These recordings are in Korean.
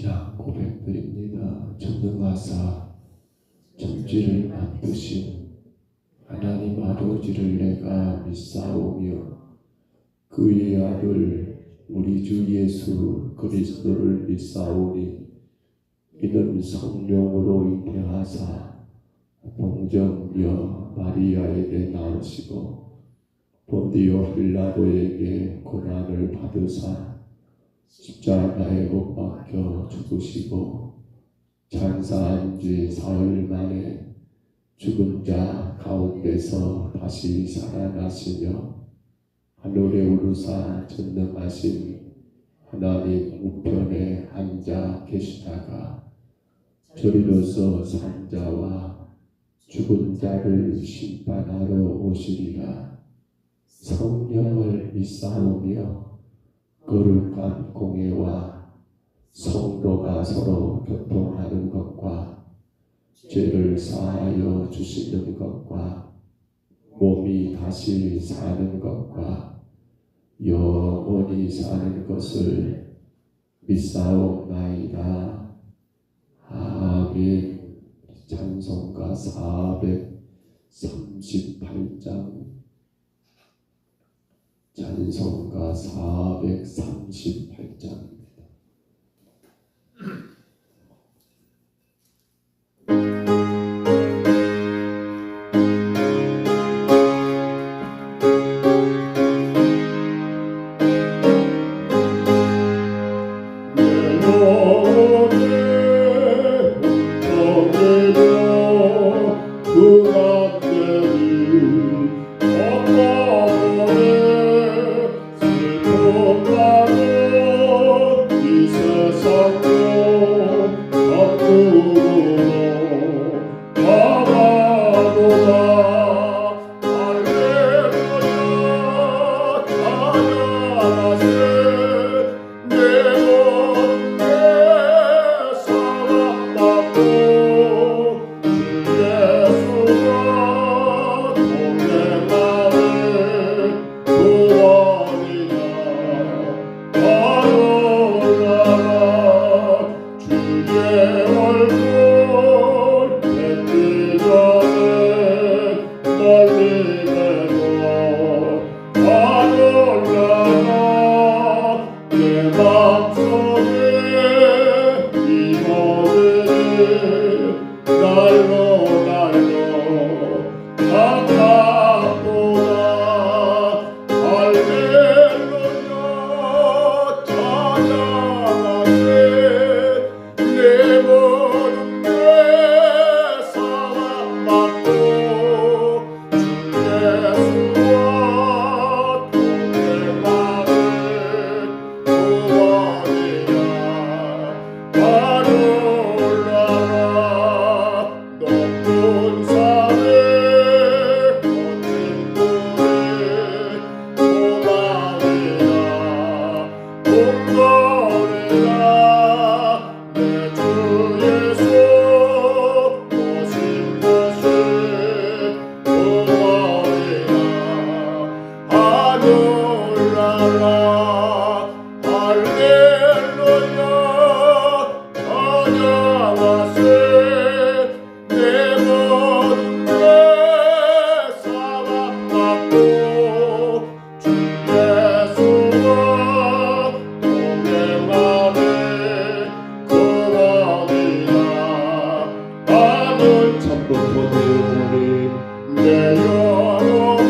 신앙 고백드립니다. 전능하사 천지를 만드신 하나님 아버지를 내가 믿사오며 그의 아들 우리 주 예수 그리스도를 믿사오니 이는 성령으로 잉태하사 동정녀 마리아에게 나으시고 본디오 빌라도에게 고난을 받으사 십자가에 못 박혀 죽으시고 장사한 지 사흘 만에 죽은 자 가운데서 다시 살아나시며 하늘에 오르사 전능하신 하나님 우편에 앉아 계시다가 저리로서 산 자와 죽은 자를 심판하러 오시리라. 성령을 믿사오며 거룩한 공예와 성도가 서로 교통하는 것과 죄를 사하여 주시는 것과 몸이 다시 사는 것과 영원히 사는 것을 믿사옵나이다. 아멘. 찬송가 438장 찬송가 438장입니다. 내 영혼에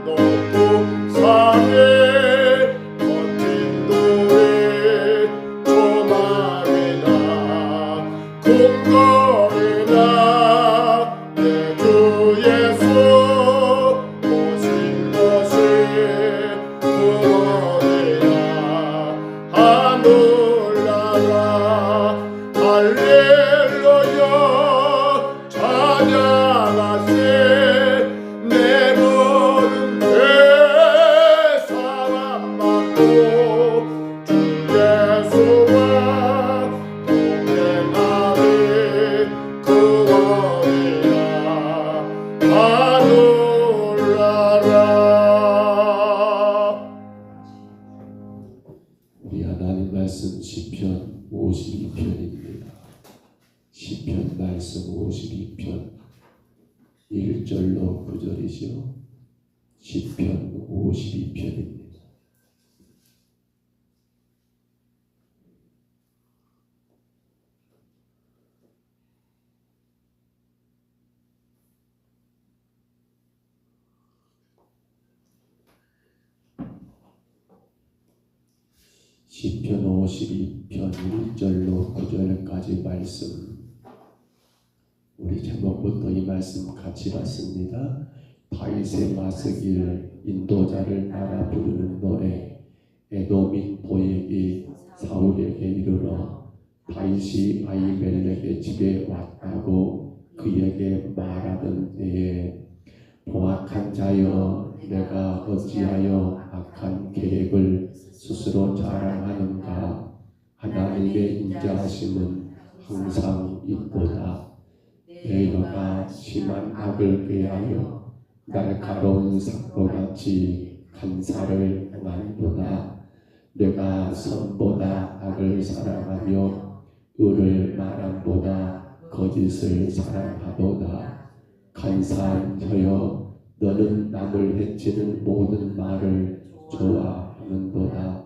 높은 산에 거친 돌에 조망이나 궁궐이나 내 주 예수 오신 것이 구원이라 하늘나라 할렐루야 찬양하세 내 모든 죄 사함받고 주 예수와 동행하리 구원이라 하늘나라. 우리 하나님 말씀 시편 52편입니다. 시편 말씀 52편 1절로 9절이죠. 시편 52편입니다. 시편 52편 1절로 9절까지 말씀, 우리 제목부터 이 말씀 같이 봤습니다. 다윗의 마스길 인도자를 따라 부르는 노래. 에돔인 도액이 사울에게 이르러 다윗이 아히멜렉의 집에 왔다고 그에게 말하던 때에, 포악한 자여 내가 어찌하여 악한 계획을 스스로 자랑하는가. 하나님의 인자하심은 항상 있도다. 내 혀가 심한 악을 꾀하여 날카로운 삭도같이 간사를 행한도다. 내가 선보다 악을 사랑하며 의를 말함보다 거짓을 사랑하도다. 간사한 혀여 너는 남을 해치는 모든 말을 좋아하는도다.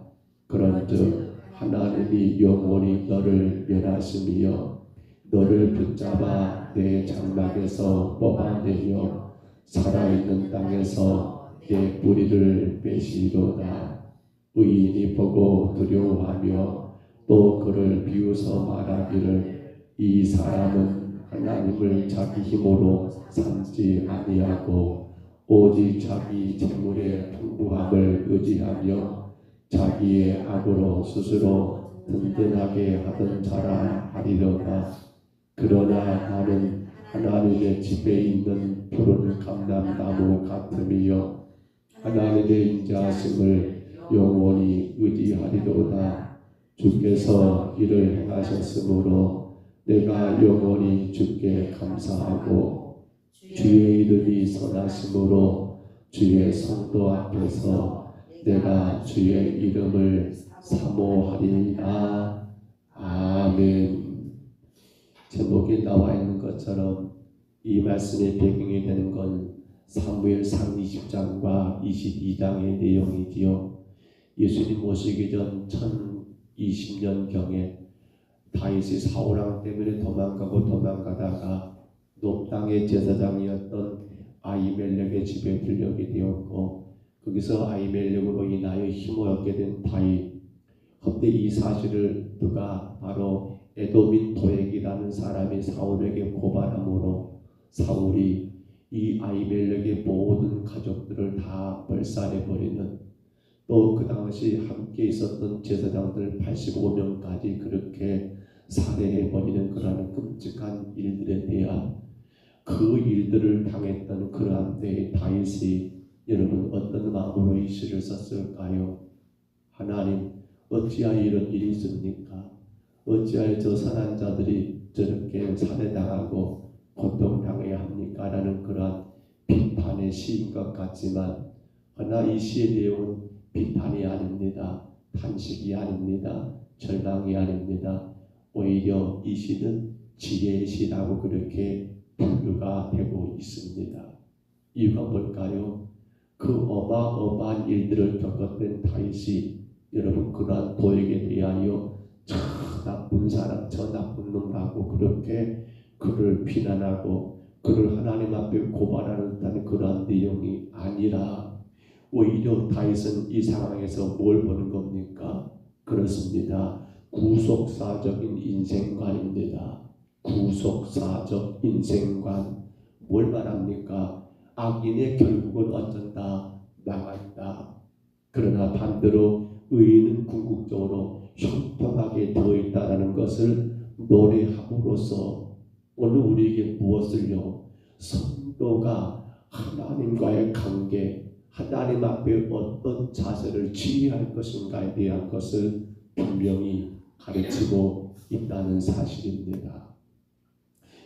그런즉 하나님이 영원히 너를 멸하심이여 너를 붙잡아 내 장막에서 뽑아내며 살아있는 땅에서 내 뿌리를 빼시리로다. 의인이 보고 두려워하며 또 그를 비웃어 말하기를 이 사람은 하나님을 자기 힘으로 삼지 아니하고 오직 자기 재물의 풍부함을 의지하며 자기의 악으로 스스로 든든하게 하던 자라 하리로다. 그러나 나는 하나님의 집에 있는 푸른 감람나무 같음이요 하나님의 인자하심을 영원히 의지하리로다. 주께서 이를 행하셨으므로 내가 영원히 주께 감사하고 주의 이름이 선하심으로 주의 성도 앞에서 내가 주의 이름을 사모하리이다. 아멘. 제목이 나와 있는 것처럼 이 말씀의 배경이 되는 건 사무엘상 20장과 22장의 내용이지요. 예수님 오시기 전 1020년경에 다윗이 사울왕 때문에 도망가다가 높당의 제사장이었던 아히멜렉의 집에 들려게 되었고, 거기서 아히멜렉으로 인하여 힘을 얻게 된 다윗. 그때 이 사실을 누가 바로 에돔인 도액이라는 사람이 사울에게 고발함으로 사울이 이 아히멜렉의 모든 가족들을 다 몰살해버리는, 또 그 당시 함께 있었던 제사장들 85명까지 그렇게 살해해버리는 그러한 끔찍한 일들에 대한 그 일들을 당했던 그러한 때에 다윗이 여러분 어떤 마음으로 이 시를 썼을까요? 하나님, 어찌하여 이런 일이 있습니까? 어찌하여 저 선한 자들이 저렇게 살해당하고 고통당해야 합니까? 라는 그러한 비판의 시인 것 같지만, 그러나 이 시의 내용은 비판이 아닙니다. 탄식이 아닙니다. 절망이 아닙니다. 오히려 이 시는 지혜의 시라고 그렇게 분류가 되고 있습니다. 이유가 뭘까요? 그 어마어마한 일들을 겪었던 다윗이 여러분 그러한 도액에 대하여 저 나쁜 사람, 저 나쁜 놈하고 그렇게 그를 비난하고 그를 하나님 앞에 고발하는 그러한 내용이 아니라 오히려 다윗은 이 상황에서 뭘 보는 겁니까? 그렇습니다. 구속사적인 인생관입니다. 구속사적 인생관. 뭘 말합니까? 악인의 결국은 어쩐다? 망한다. 그러나 반대로 의인은 궁극적으로 형통하게 되어 있다는 것을 노래함으로써 오늘 우리에게 무엇을요? 성도가 하나님과의 관계, 하나님 앞에 어떤 자세를 취할 것인가에 대한 것을 분명히 가르치고 있다는 사실입니다.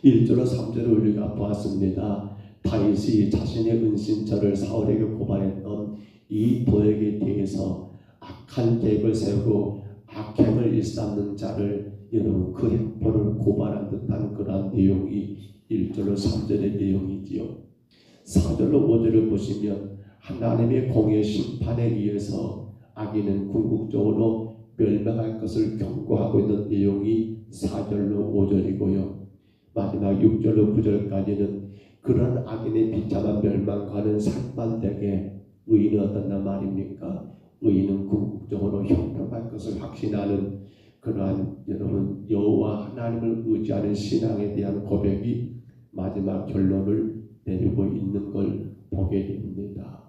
1절로 3절을 우리가 보았습니다. 다윗이 자신의 은신처를 사울에게 고발했던 이 도액에 대해서 악한 계획을 세우고 악행을 일삼는 자를 여러분 그 행포를 고발한 듯한 그러한 내용이 1절로 3절의 내용이지요. 4절로 5절을 보시면 하나님의 공의 심판에 의해서 악인은 궁극적으로 멸망할 것을 경고하고 있는 내용이 4절로 5절이고요. 마지막 6절로 9절까지는 그런 악인의 비참한 멸망과는 상반되게 의인은 어떤단 말입니까? 의인은 궁극적으로 형통할 것을 확신하는 그러한 여러분 여호와 하나님을 의지하는 신앙에 대한 고백이 마지막 결론을 내리고 있는 걸 보게 됩니다.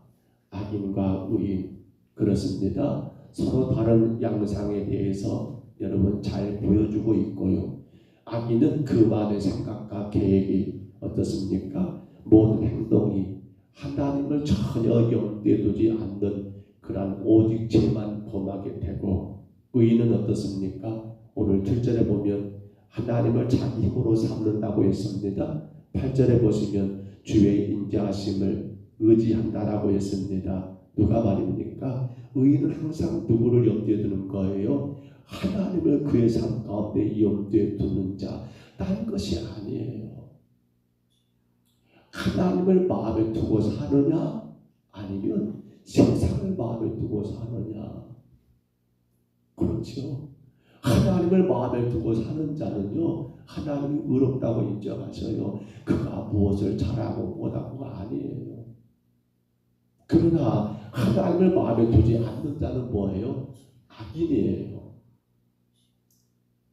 악인과 의인 그렇습니다. 서로 다른 양상에 대해서 여러분 잘 보여주고 있고요. 악인은 그만의 생각과 계획이 어떻습니까? 모든 행동이 하나님을 전혀 염두에 두지 않는 그러한 오직 죄만 범하게 되고 의인은 어떻습니까? 오늘 7절에 보면 하나님을 자기 힘으로 삼는다고 했습니다. 8절에 보시면 주의 인자하심을 의지한다라고 했습니다. 누가 말입니까? 의인은 항상 누구를 염두에 두는 거예요? 하나님을 그의 삶 가운데 염두에 두는 자, 다른 것이 아니에요. 하나님을 마음에 두고 사느냐 아니면 세상을 마음에 두고 사느냐. 그렇죠. 하나님을 마음에 두고 사는 자는요 하나님이 의롭다고 인정하셔요. 그가 무엇을 잘하고 못하고가 아니에요. 그러나 하나님을 마음에 두지 않는 자는 뭐예요? 악인이에요.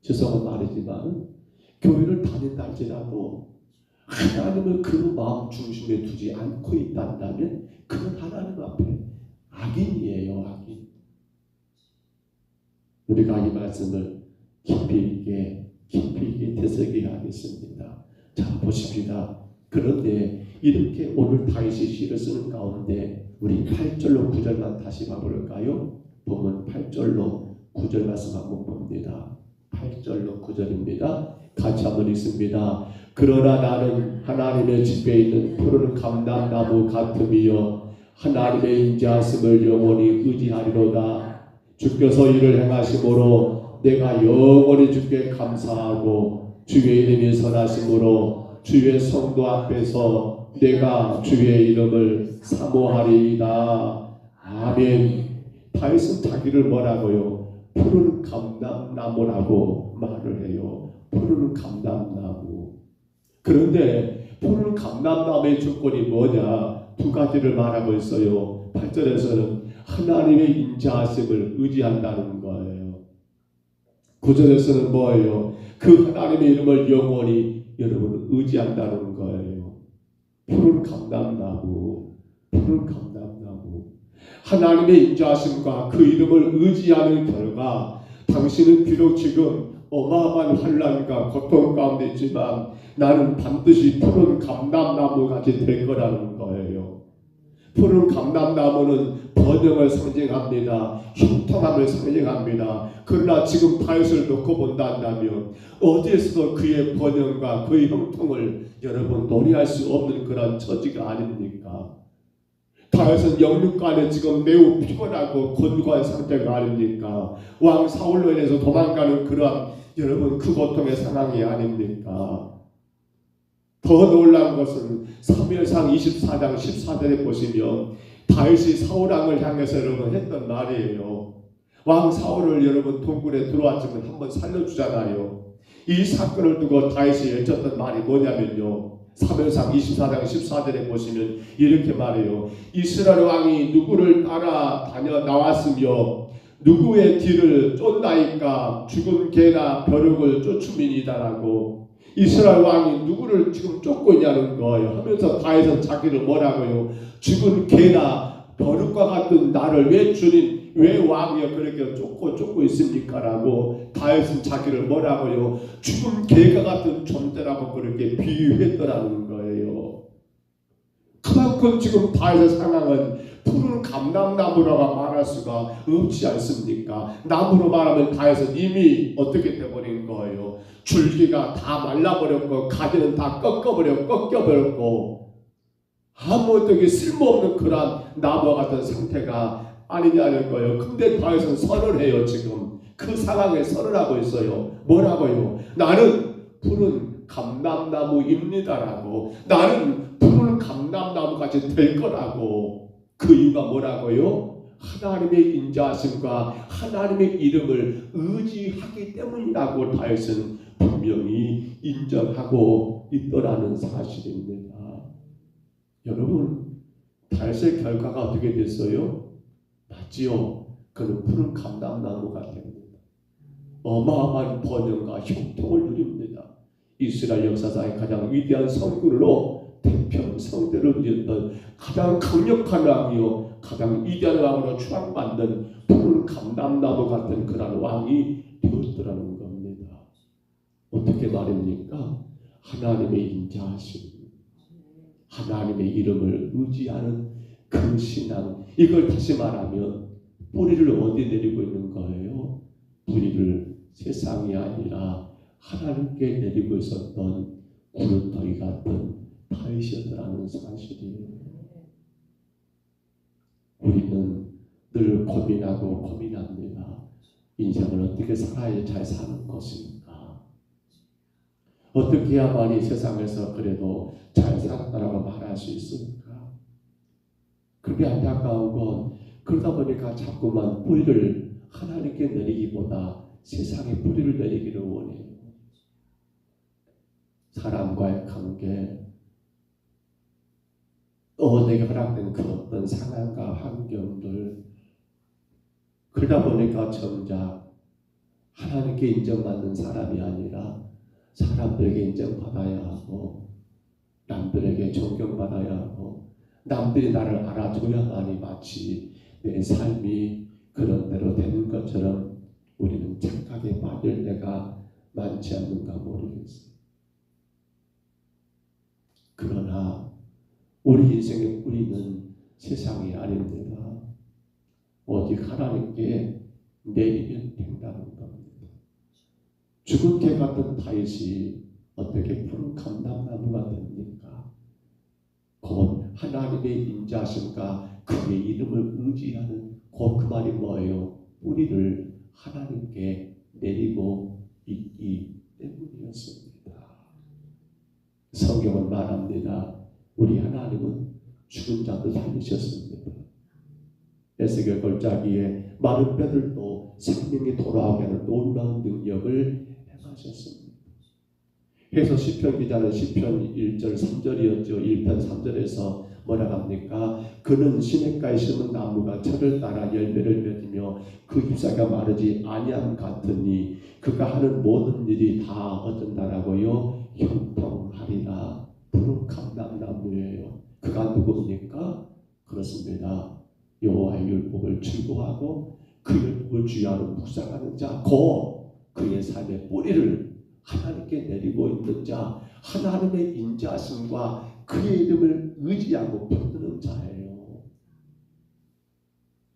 죄송한 말이지만 교회를 다닌다 할지라도 하나님을 그 마음 중심에 두지 않고 있다면 그는 하나님 앞에 악인이에요. 악인. 우리가 이 말씀을 깊이 있게 되새겨야겠습니다. 자 보십시다. 그런데 이렇게 오늘 다윗이 시를 쓰는 가운데 우리 8절로 9절만 다시 봐볼까요? 보면 8절로 9절 말씀 한번 봅니다. 8절로 9절입니다. 같이 한번 읽습니다. 그러나 나는 하나님의 집에 있는 푸른 감람나무 같음이요 하나님의 인자하심을 영원히 의지하리로다. 주께서 이를 행하심으로 내가 영원히 주께 감사하고 주의 이름이 선하심으로 주의 성도 앞에서 내가 주의 이름을 사모하리이다. 아멘. 다윗은 자기를 뭐라고요? 푸른 감람나무라고 말을 해요. 푸른 감람나무. 그런데 푸른 감람나무의 조건이 뭐냐? 두 가지를 말하고 있어요. 8절에서는 하나님의 인자하심을 의지한다는 거예요. 9절에서는 뭐예요? 그 하나님의 이름을 영원히 여러분 의지한다는 거예요. 푸른 감람나무, 푸른 감람나무. 하나님의 인자하심과 그 이름을 의지하는 결과 당신은 비록 지금 어마어마한 환난과 고통 가운데 있지만 나는 반드시 푸른 감람나무같이 될 거라는 거예요. 푸른 감람나무는 번영을 상징합니다. 형통함을 상징합니다. 그러나 지금 다윗을 놓고 본다면 어디에서도 그의 번영과 그의 형통을 여러분 노래할 수 없는 그런 처지가 아닙니까? 다윗은 영육간에 지금 매우 피곤하고 곤고한 상태가 아닙니까? 왕 사울로 인해서 도망가는 그러한 여러분 그 고통의 상황이 아닙니까? 더 놀라운 것은 사무엘상 24장 14절에 보시면 다윗이 사울왕을 향해서 여러분 했던 말이에요. 왕 사울을 여러분 동굴에 들어왔지만 한번 살려주잖아요. 이 사건을 두고 다윗이 외쳤던 말이 뭐냐면요. 사무엘상 24장 14절에 보시면 이렇게 말해요. 이스라엘 왕이 누구를 따라 다녀 나왔으며 누구의 뒤를 쫓나이까 죽은 개나 벼룩을 쫓음이니다라고. 이스라엘 왕이 누구를 지금 쫓고 있냐는 거예요. 하면서 다윗은 자기를 뭐라고요? 죽은 개나 벼룩과 같은 나를 왜 주님, 왜 왕이여 그렇게 쫓고 있습니까? 라고 다윗은 자기를 뭐라고요? 죽은 개가 같은 존재라고 그렇게 비유했더라는 거예요. 그만큼 지금 다윗의 상황은 푸른 감람나무라고 말할 수가 없지 않습니까? 나무로 말하면 다윗은 이미 어떻게 돼버린 거예요? 줄기가 다 말라버렸고 가지는 다 꺾여버렸고 아무것도 쓸모없는 그런 나무와 같은 상태가 아니냐는 거예요. 근데 다윗은 선을 해요. 지금 그 상황에 선을 하고 있어요. 뭐라고요? 나는 푸른 감람나무입니다라고. 나는 푸른 감람나무같이 될 거라고. 그 이유가 뭐라고요? 하나님의 인자하심과 하나님의 이름을 의지하기 때문이라고 다윗은 분명히 인정하고 있더라는 사실입니다. 여러분, 다윗의 결과가 어떻게 됐어요? 맞지요? 그는 푸른 감람나무가 됩니다. 어마어마한 번영과 형통을 누립니다. 이스라엘 역사상의 가장 위대한 성군으로 태평성대를 누렸던 가장 강력한 왕이요 가장 위대한 왕으로 추앙받는 푸른 감람나무 같은 그런 왕이 되었더라는 겁니다. 어떻게 말입니까? 하나님의 인자하심, 하나님의 이름을 의지하는 그 신앙. 이걸 다시 말하면 뿌리를 어디 내리고 있는 거예요? 뿌리를 세상이 아니라 하나님께 내리고 있었던 구름터기 같은 다윗이었더라는 사실이에요. 우리는 늘 고민합니다. 인생을 어떻게 살아야 잘 사는 것인가? 어떻게 해야만 이 세상에서 그래도 잘 살았다라고 말할 수 있을까? 그게 안타까운 건 그러다 보니까 자꾸만 뿌리를 하나님께 내리기보다 세상에 뿌리를 내리기를 원해요. 사람과의 관계, 내게 허락된 그 어떤 상황과 환경들, 그러다 보니까 정작 하나님께 인정받는 사람이 아니라 사람들에게 인정받아야 하고 남들에게 존경받아야 하고 남들이 나를 알아줘야만이 마치 내 삶이 그런 대로 되는 것처럼 우리는 착각에 빠질 때가 많지 않는가 모르겠어요. 그러나 우리 인생의 뿌리는 세상이 아닙니다. 오직 하나님께 내리면 된다는 겁니다. 죽은 개 같은 다윗이 어떻게 푸른 감람나무가 됩니까? 곧 하나님의 인자하심과 그의 이름을 의지하는 그 말이 뭐예요? 뿌리를 하나님께 내리고 있기 때문이었습니다. 성경은 말합니다. 우리 하나님은 죽은 자도 살리셨습니다. 에스겔 골짜기에 마른 뼈들도 생명이 돌아오게 하는 놀라운 능력을 행하셨습니다. 그래서 시편 기자는 시편 1절 3절이었죠. 1편 3절에서 뭐라고 합니까? 그는 시냇가에 심은 나무가 철을 따라 열매를 맺으며 그 잎사귀가 마르지 아니함 같으니 그가 하는 모든 일이 다 어쩐다라고요? 형통하리라. 푸른 감람나무예요. 그가 누굽니까? 그렇습니다. 여호와의 율법을 즐거워하고 그 율법을 주야로 묵상하는 자, 그의 삶의 뿌리를 하나님께 내리고 있는 자, 하나님의 인자하심과 그의 이름을 의지하고 붙드는 자예요.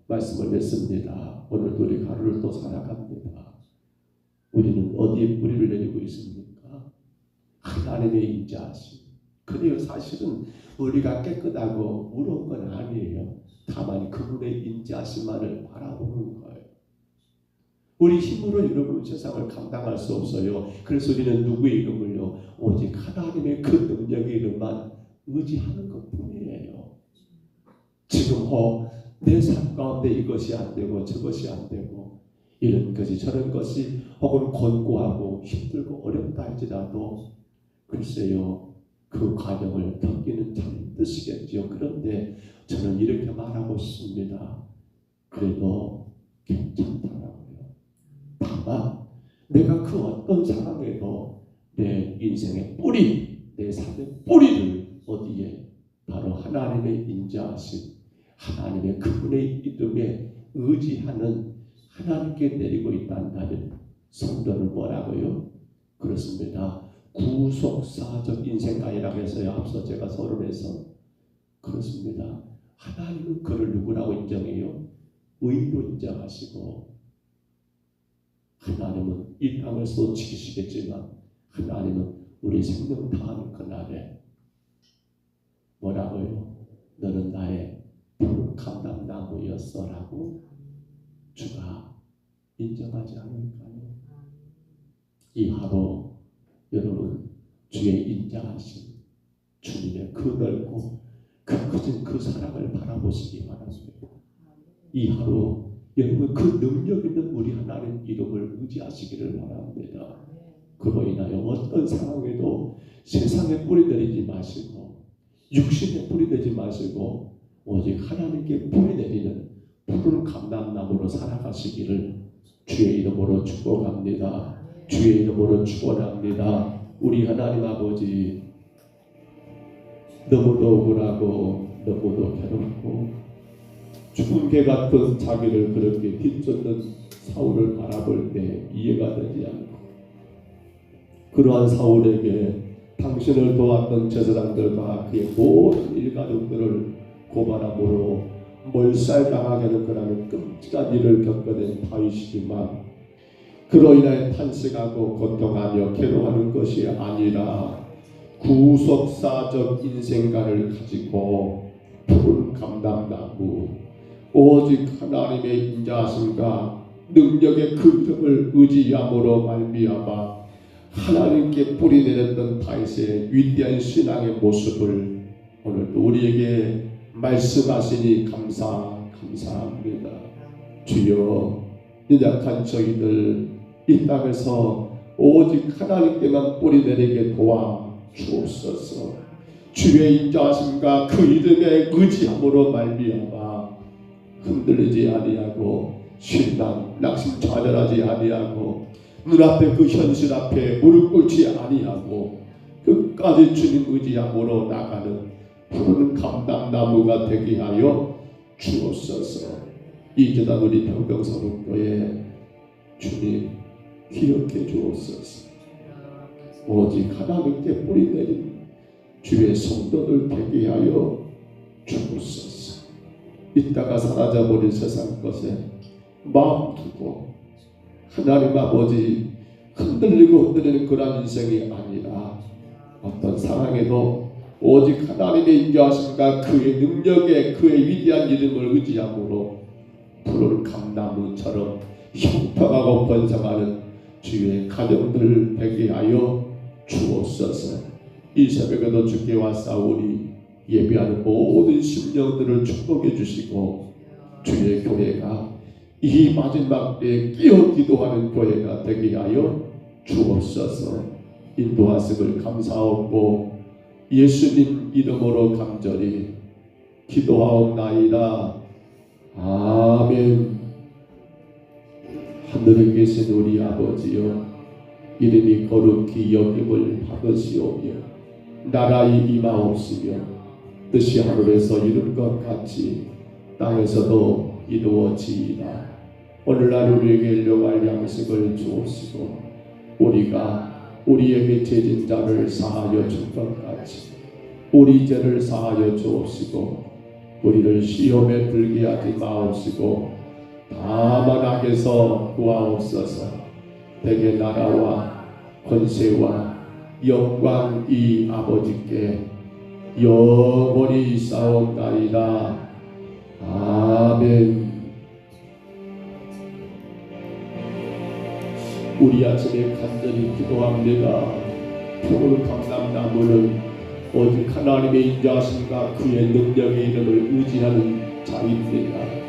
말씀을 맺습니다. 오늘도 우리 하루를 또 살아갑니다. 우리는 어디에 뿌리를 내리고 있습니까? 하나님의 인자하심. 그래요. 사실은 우리가 깨끗하고 우러운 건 아니에요. 다만 그분의 인자하심만을 바라보는 거예요. 우리 힘으로 여러분 세상을 감당할 수 없어요. 그래서 우리는 누구의 이름을요? 오직 하나님의 그 능력의 이름만 의지하는 것뿐이에요. 지금 내 삶 가운데 이것이 안 되고 저것이 안 되고 이런 것이 저런 것이 혹은 권고하고 힘들고 어렵다 할지라도 글쎄요. 그 과정을 겪기는 참 힘드시겠죠. 그런데 저는 이렇게 말하고 싶습니다. 그래도 괜찮더라고요. 다만 내가 그 어떤 상황에도 내 인생의 뿌리, 내 삶의 뿌리를 어디에? 바로 하나님의 인자하심, 하나님의 그분의 이름에 의지하는 하나님께 내리고 있다는 성도는 뭐라고요? 그렇습니다. 구속사적 인생가이라고 해서요. 앞서 제가 서론에서 그렇습니다. 하나님은 그를 누구라고 인정해요? 의로 인정하시고, 하나님은 이 땅에서 지키시겠지만 하나님은 우리 생명 다하는 그날에 뭐라고요? 너는 나의 푸른 감람나무였어라고 주가 인정하지 않을까요? 이 하루 여러분 주의 인자하심, 주님의 그 넓고 그 크신 그 사랑을 바라보시기 바랍니다. 이 하루 여러분 그 능력 있는 우리 하나님 이름을 의지하시기를 바랍니다. 그로 인하여 어떤 상황에도 세상에 뿌리 내리지 마시고 육신에 뿌리 내지 마시고 오직 하나님께 뿌리 내리는 푸른 감람나무로 살아가시기를 주의 이름으로 축복합니다. 주의 이름으로 축원합니다. 우리 하나님 아버지, 너무도 억울하고 너무도 괴롭고 죽은 개 같은 자기를 그렇게 뒤쫓는 사울을 바라볼 때 이해가 되지 않고, 그러한 사울에게 당신을 도왔던 제사장들과 그의 모든 일가족들을 고발함으로 몰살당하게 하는 그라는 끔찍한 일을 겪어낸 다윗이지만, 그로 인하여 탄식하고 고통하며 괴로워하는 것이 아니라 구속사적 인생관을 가지고 푸른 감람나무, 오직 하나님의 인자하심과 능력의 그 이름을 의지함으로 말미암아 하나님께 뿌리 내렸던 다윗의 위대한 신앙의 모습을 오늘도 우리에게 말씀하시니 감사합니다. 주여, 연약한 저희들 이 땅에서 오직 하나님께만 뿌리 내리게 도와 주옵소서. 주의 인자하심과 그 이름에 의지함으로 말미암아 흔들리지 아니하고 신랑 낙심좌절하지 아니하고 눈앞에 그 현실 앞에 무릎 꿇지 아니하고 끝까지 주님 의지함으로 나가는 푸른 감람나무가 되게 하여 주옵소서. 이 재단 우리 평병서북교회 주님 기억해 주옵소서. 오직 하나님께 뿌리 내린 주의 성도들 되게 하여 주옵소서. 이따가 사라져버릴 세상 것에 마음 두고 하나님 아버지 흔들리고 흔들리는 그런 인생이 아니라 어떤 상황에도 오직 하나님의 인자하심과 그의 능력에 그의 위대한 이름을 의지함으로 푸른 감나무처럼 형통하고 번성하는 주의 가정들 되게 하여 주옵소서. 이 새벽에도 주께 왔사오니 예배하는 모든 심령들을 축복해 주시고 주의 교회가 이 마지막 때에 끼어 기도하는 교회가 되게 하여 주옵소서. 인도하심을 감사하고 예수님 이름으로 간절히 기도하옵나이다. 아멘. 하늘에 계신 우리 아버지여, 이름이 거룩히 여김을 받으시오며 나라의 임하옵시며 뜻이 하늘에서 이룬 것 같이 땅에서도 이루어지이다. 오늘날 우리에게 일용할 양식을 주옵시고 우리가 우리에게 죄진 자를 사하여 준 것 같이 우리 죄를 사하여 주옵시고 우리를 시험에 들게 하지 마옵시고 다만 악에서 구하옵소서. 대개 나라와 권세와 영광이 아버지께 영원히 있사옵나이다. 아멘. 우리 아침에 간절히 기도합니다. 푸른 감람나무는 오직 하나님의 인자하심과 그의 능력의 이름을 의지하는 자입니다.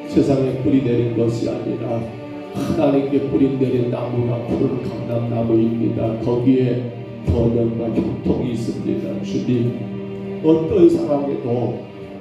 세상에 뿌리 내린 것이 아니라 하나님께 뿌리 내린 나무가 푸른 감람나무입니다. 거기에 번영과 형통이 있습니다. 주님, 어떤 상황에도